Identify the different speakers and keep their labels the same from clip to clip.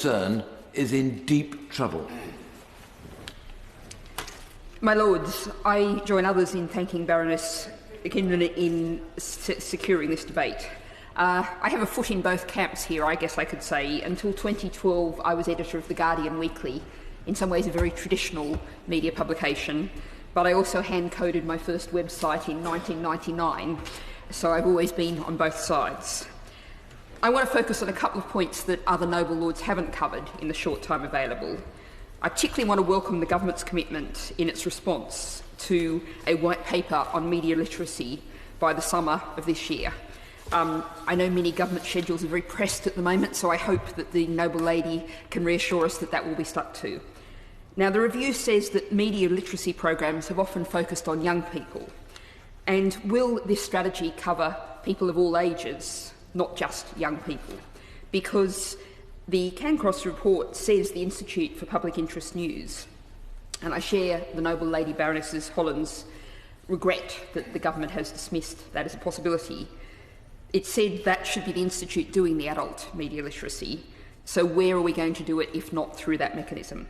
Speaker 1: concern is in deep trouble.
Speaker 2: My Lords, I join others in thanking Baroness Kindred in securing this debate. I have a foot in both camps here, I guess I could say. Until 2012, I was editor of The Guardian Weekly, in some ways a very traditional media publication, but I also hand-coded my first website in 1999, so I've always been on both sides. I want to focus on a couple of points that other noble lords haven't covered in the short time available. I particularly want to welcome the government's commitment in its response to a white paper on media literacy by the summer of this year. I know many government schedules are very pressed at the moment, so I hope that the noble lady can reassure us that that will be stuck to. Now, the review says that media literacy programs have often focused on young people. And will this strategy cover people of all ages, not just young people? Because the Cairncross report says the Institute for Public Interest News, and I share the noble lady Baroness Holland's regret that the government has dismissed that as a possibility. It said that should be the Institute doing the adult media literacy, so where are we going to do it if not through that mechanism?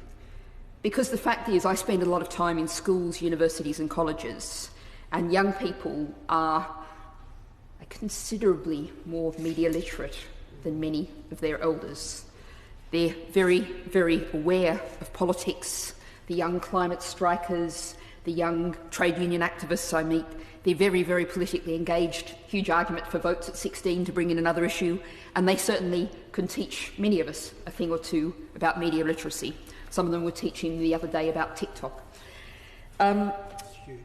Speaker 2: Because the fact is, I spend a lot of time in schools, universities and colleges, and young people are considerably more media literate than many of their elders. They're very, very aware of politics, the young climate strikers, the young trade union activists I meet. They're very, very politically engaged, huge argument for votes at 16 to bring in another issue, and they certainly can teach many of us a thing or two about media literacy. Some of them were teaching the other day about TikTok.
Speaker 3: That's huge.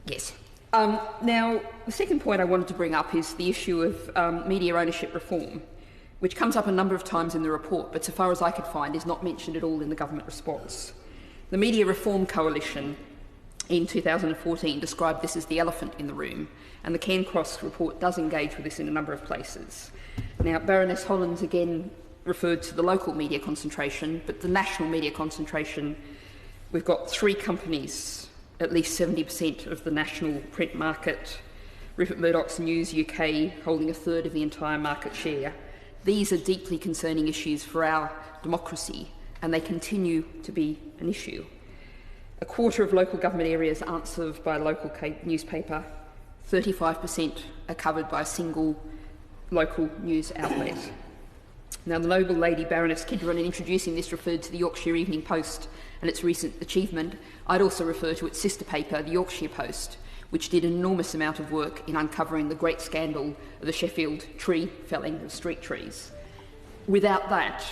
Speaker 2: Yes. Now, the second point I wanted to bring up is the issue of media ownership reform, which comes up a number of times in the report, but so far as I could find is not mentioned at all in the government response. The Media Reform Coalition in 2014 described this as the elephant in the room, and the Cairncross report does engage with this in a number of places. Now, Baroness Hollands again referred to the local media concentration, but the national media concentration, we've got 3 companies, at least 70% of the national print market, Rupert Murdoch's News UK holding a third of the entire market share. These are deeply concerning issues for our democracy, and they continue to be an issue. A quarter of local government areas aren't served by a local newspaper. 35% are covered by a single local news outlet. Now, the noble lady Baroness Kindred, in introducing this, referred to the Yorkshire Evening Post and its recent achievement. I'd also refer to its sister paper, the Yorkshire Post, which did an enormous amount of work in uncovering the great scandal of the Sheffield tree felling of street trees. Without that,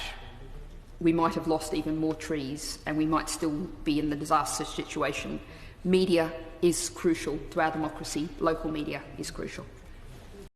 Speaker 2: we might have lost even more trees and we might still be in the disaster situation. Media is crucial to our democracy. Local media is crucial.